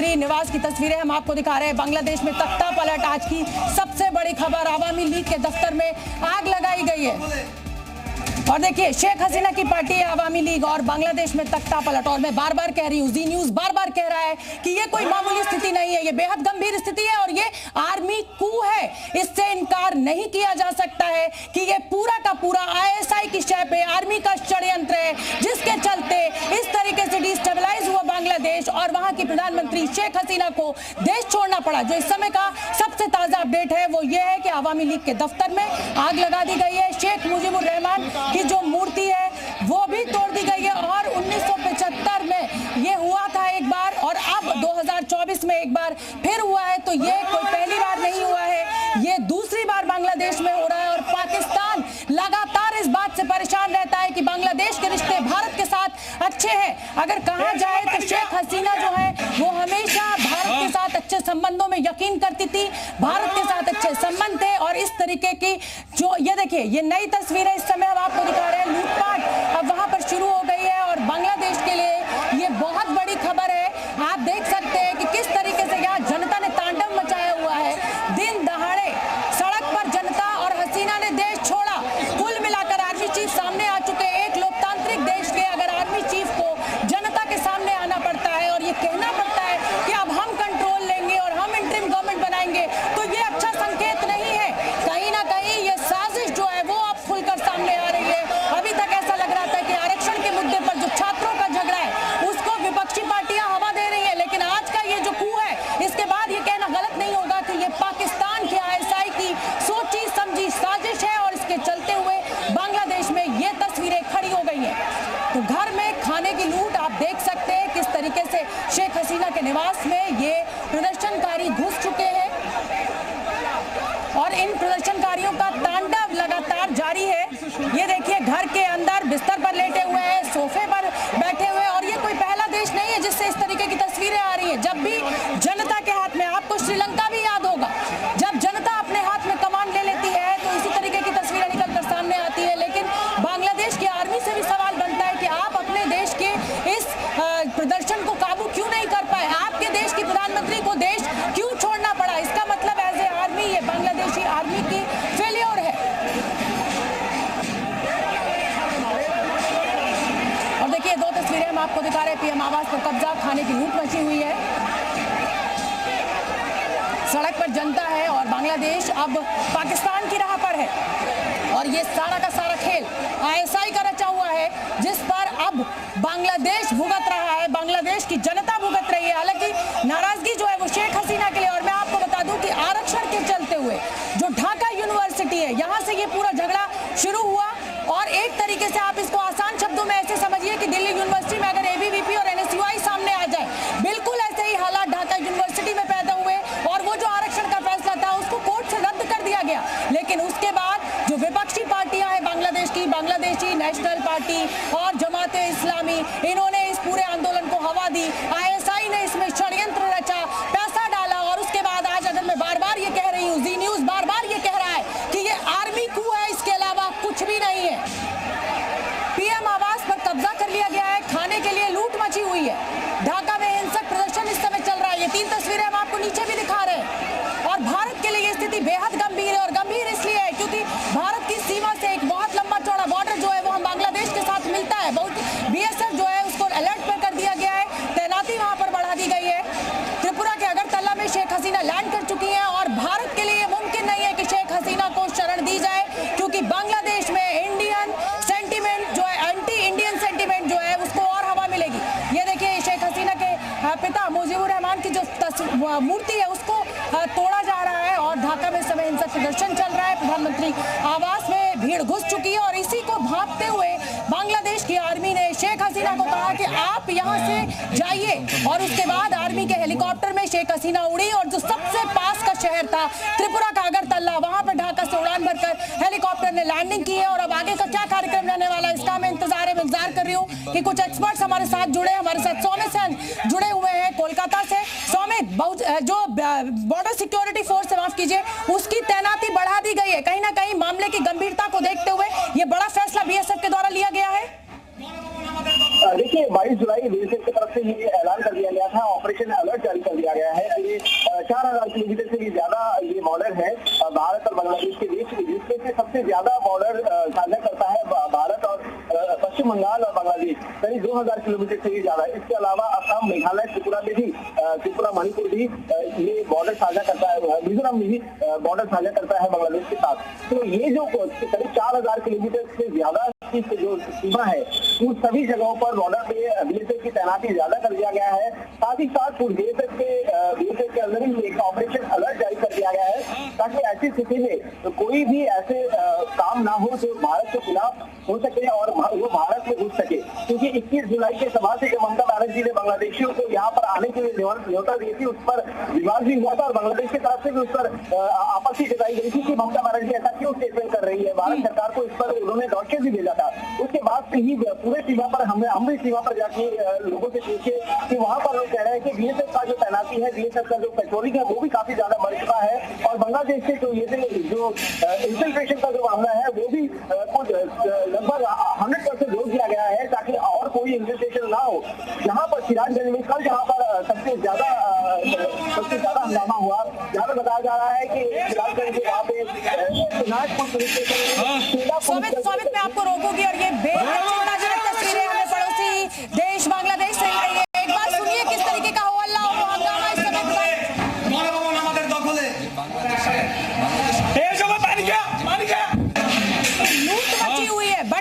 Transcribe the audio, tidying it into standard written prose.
निवास की तस्वीरें हम आपको दिखा रहे हैं। बांग्लादेश में तख्ता पलट, आज की सबसे बड़ी खबर, आवामी लीग के दफ्तर में आग लगाई गई है। और देखिए, शेख हसीना की पार्टी है आवामी लीग और बांग्लादेश में तख्ता पलट। और मैं बार बार कह रही हूँ, जी न्यूज बार बार कह रहा है कि ये कोई मामूली स्थिति नहीं है, ये बेहद गंभीर स्थिति है और ये आर्मी कू है। इससे इनकार नहीं किया जा सकता है कि ये पूरा का पूरा आईएसआई की शय पे आर्मी का षड्यंत्र है, जिसके चलते इस तरीके से डिस्टेबलाइज हुआ बांग्लादेश और वहां की प्रधानमंत्री शेख हसीना को देश छोड़ना पड़ा। जो इस समय का सबसे ताजा अपडेट है वो ये है कि आवामी लीग के दफ्तर में आग लगा दी गई है। शेख मुजीबुर रहमान की जो मूर्ति है वो भी तोड़ दी गई है और 1975 में ये हुआ था एक बार और अब 2024 में एक बार फिर हुआ है। तो ये कोई पहली बार नहीं हुआ है, ये दूसरी बार बांग्लादेश में हो रहा है। और पाकिस्तान लगातार इस बात से परेशान रहता है कि बांग्लादेश के रिश्ते भारत के साथ अच्छे हैं। अगर कहा जाए तो शेख हसीना जो है वो हमेशा भारत के साथ अच्छे संबंधों में यकीन करती थी, भारत के साथ अच्छे संबंध थे। और इस तरीके की जो ये देखिए, ये नई तस्वीरें इस समय हम आपको दिखा रहे हैं, लूटपाट अब वहां पर शुरू हो गई है और बांग्लादेश के लिए ये बहुत बड़ी खबर है। आप देख सकते हैं कि किस तरीके से यहाँ जनता ने तांडव मचाया हुआ है। दिन दहाड़े सड़क पर जनता और हसीना ने देश छोड़ा। कुल मिलाकर आर्मी चीफ सामने आ चुके हैं। एक लोकतांत्रिक देश के अगर आर्मी चीफ को जनता के सामने आना पड़ता है और ये कहना पड़ता है कि अब हम कंट्रोल लेंगे और हम इंटरिम गवर्नमेंट बनाएंगे, तो ये अच्छा संकेत नहीं है। कहीं ना कहीं ये साजिश जो है वो अब खुलकर सामने आ रही है। अभी तक ऐसा लग रहा था कि आरक्षण के मुद्दे पर जो छात्रों का झगड़ा है उसको विपक्षी पार्टियां हवा दे रही है, लेकिन आज का ये जो कू है, इसके बाद ये कहना गलत नहीं होगा कि ये पाकिस्तान के आईएसआई की सोची समझी साजिश है और इसके चलते हुए बांग्लादेश में ये तस्वीरें खड़ी हो गई है। तो घर में खाने की लूट आप देख सकते हैं किस तरीके से शेख हसीना के निवास में ये प्रदर्शनकारी घुस चुके हैं और इन प्रदर्शनकारियों का तांडव लगातार जारी है। ये देखिए, घर के अंदर बिस्तर पर लेटे हुए हैं, सोफे पर बैठे हुए हैं और ये कोई पहला देश नहीं है जिससे इस तरीके की तस्वीरें आ रही है। जब भी जनता के हाथ में, आपको श्रीलंका भी याद होगा, जब जनता अपने हाथ में कमान ले लेती है तो इसी तरीके की तस्वीरें निकलकर सामने आती है। लेकिन बांग्लादेश की आर्मी से भी सवाल बनता है कि आप अपने देश के इस प्रदर्शन को काबू क्यों नहीं कर पाए, आपके देश की प्रधानमंत्री को देश क्यों छोड़ना पड़ा। इसका मतलब एज ए आर्मी ये बांग्लादेशी आर्मी की फेलियर है। और देखिए, दो तस्वीरें हम आपको दिखा रहे हैं। पीएम आवास पर कब्जा, खाने की लूट मची हुई है, सड़क पर जनता है और बांग्लादेश अब पाकिस्तान की राह पर है। और ये सारा का सारा खेल आईएसआई का रचा हुआ है, जिस पर अब बांग्लादेश भुगत रहा है, बांग्लादेश की जनता भुगत रही है। हालांकि नाराजगी जो है वो शेख हसीना के लिए। और मैं आपको बता दूं कि आरक्षण के चलते हुए जो ढाका यूनिवर्सिटी है, यहाँ से ये पूरा झगड़ा शुरू हुआ। और एक तरीके से आप इसको आसान शब्दों में ऐसे समझिए कि दिल्ली यूनिवर्सिटी में अगर एबीवीपी और एनएसयूआई सामने आ जाए, बिल्कुल ऐसे ही हालात ढाका यूनिवर्सिटी में पैदा हुए और वो जो आरक्षण का फैसला था उसको कोर्ट से रद्द कर दिया गया। लेकिन उसके बाद जो विपक्षी पार्टियां हैं बांग्लादेश की, बांग्लादेशी नेशनल पार्टी और जमाते इस्लामी, इन्होंने इस पूरे आंदोलन को हवा दी। आईएसआई ने इसमें षड्यंत्र रचा, पैसा डाला और उसके बाद आज अगर मैं बार बार ये कह रही हूँ, जी न्यूज बार बार ये कह रहा है कि ये आर्मी कू है, इसके अलावा कुछ भी नहीं है। पीएम आवास पर कब्जा कर लिया गया है, खाने के लिए लूट मची हुई है, ढाका में हिंसक प्रदर्शन इस समय चल रहा है। ये तीन तस्वीरें हम आपको नीचे भी दिखा रहे हैं। और भारत के लिए ये स्थिति बेहद गंभीर है और गंभीर इसलिए है क्योंकि भारत की सीमा से एक बहुत लंबा चौड़ा बॉर्डर जो है वो हम बांग्लादेश के साथ मिलता है। बहुत बीएसएफ जो है उसको अलर्ट पर कर दिया गया है, तैनाती वहां पर बढ़ा दी गई है। त्रिपुरा के अगरतला में शेख हसीना लैंड कर चुकी है और भारत के लिए मुमकिन नहीं है कि शेख हसीना को शरण दी जाए, क्योंकि बांग्लादेश में इंडियन सेंटीमेंट जो है, एंटी इंडियन सेंटीमेंट जो है उसको और हवा मिलेगी। ये देखिए, शेख हसीना के पिता मुजीबुर रहमान की जो मूर्ति है उसको तोड़ा जा रहा है और ढाका में समय हिंसक प्रदर्शन चल रहा है। प्रधानमंत्री आवास में भीड़ घुस चुकी है और इसी को भांपते हुए बांग्लादेश की आर्मी ने शेख हसीना को कहा कि आप यहां से जाइए। और उसके बाद आर्मी के हेलीकॉप्टर में शेख हसीना उड़ी और जो सबसे पास का शहर था त्रिपुरा का अगरतला, वहां पर ढाका से उड़ान भरकर हेलीकॉप्टर ने लैंडिंग की है। और अब आगे का क्या कार्यक्रम रहने वाला है इसका मैं इंतजार कर रही हूँ कि कुछ एक्सपर्ट्स हमारे साथ जुड़े। हमारे साथ सौम्य सेन जुड़े हुए हैं कोलकाता से। सौम्य, जो बॉर्डर सिक्योरिटी फोर्स है, माफ कीजिए, उसकी तैनाती बढ़ा दी गई है। कहीं ना कहीं मामले की गंभीरता को देखते हुए ये बड़ा फैसला बीएसएफ के द्वारा लिया गया है। देखिए 22 जुलाई बीएसएफ की तरफ से ये ऐलान कर दिया गया था, ऑपरेशन अलर्ट जारी कर दिया गया है। ये 4000 किलोमीटर से भी ज्यादा ये बॉर्डर है भारत और बांग्लादेश के बीच, जिसमें से सबसे ज्यादा बॉर्डर साझा करता है भारत और पश्चिम बंगाल और बांग्लादेश, करीब 2000 किलोमीटर से भी ज्यादा। इसके अलावा असम, मेघालय, त्रिपुरा में भी, त्रिपुरा, मणिपुर भी ये बॉर्डर साझा करता है, मिजोरम में भी बॉर्डर साझा करता है बांग्लादेश के साथ। तो ये जो करीब 4000 किलोमीटर से ज्यादा की जो सीमा है, उन सभी जगहों पर बॉर्डर पे बीएसएफ की तैनाती ज्यादा कर दिया गया है। साथ ही साथ बीएसएफ के अंदर ही एक ऑपरेशन अलर्ट जारी कर दिया गया है, ताकि ऐसी स्थिति में कोई भी ऐसे काम ना हो जो भारत के खिलाफ हो सके और वो भारत में घुस सके। क्योंकि 21 जुलाई के सभा से जब ममता बनर्जी ने बांग्लादेशियों को यहाँ पर आने के लिए न्योता दी थी, उस पर विवाद भी हुआ था और बांग्लादेश की तरफ से भी उस पर आपत्ति जताई गई थी कि ममता बनर्जी ऐसा क्यों स्टेटमेंट कर रही है। भारत सरकार को इस पर उन्होंने नोटिस भी भेजा था। उसके बाद से ही पूरे सीमा पर हम भी सीमा पर जाके लोगों से पूछे कि वहाँ पर लोग कह रहे हैं कि बीएसएफ का जो तैनाती है, बीएसएफ का जो पेट्रोलिंग है, वो भी काफी ज्यादा बढ़ चुका है और बांग्लादेश से जो इंफिल्ट्रेशन का जो मामला है वो भी लगभग 100% रोक दिया गया है, ताकि और कोई इंफिल्ट्रेशन ना हो। जहाँ पर सिराजगंज में कल जहाँ पर सबसे ज्यादा हंगामा हुआ, जहाँ पर बताया जा रहा है कि सिराजगंज के वहाँ पे स्वामित, मैं आपको रोकूंगी और ये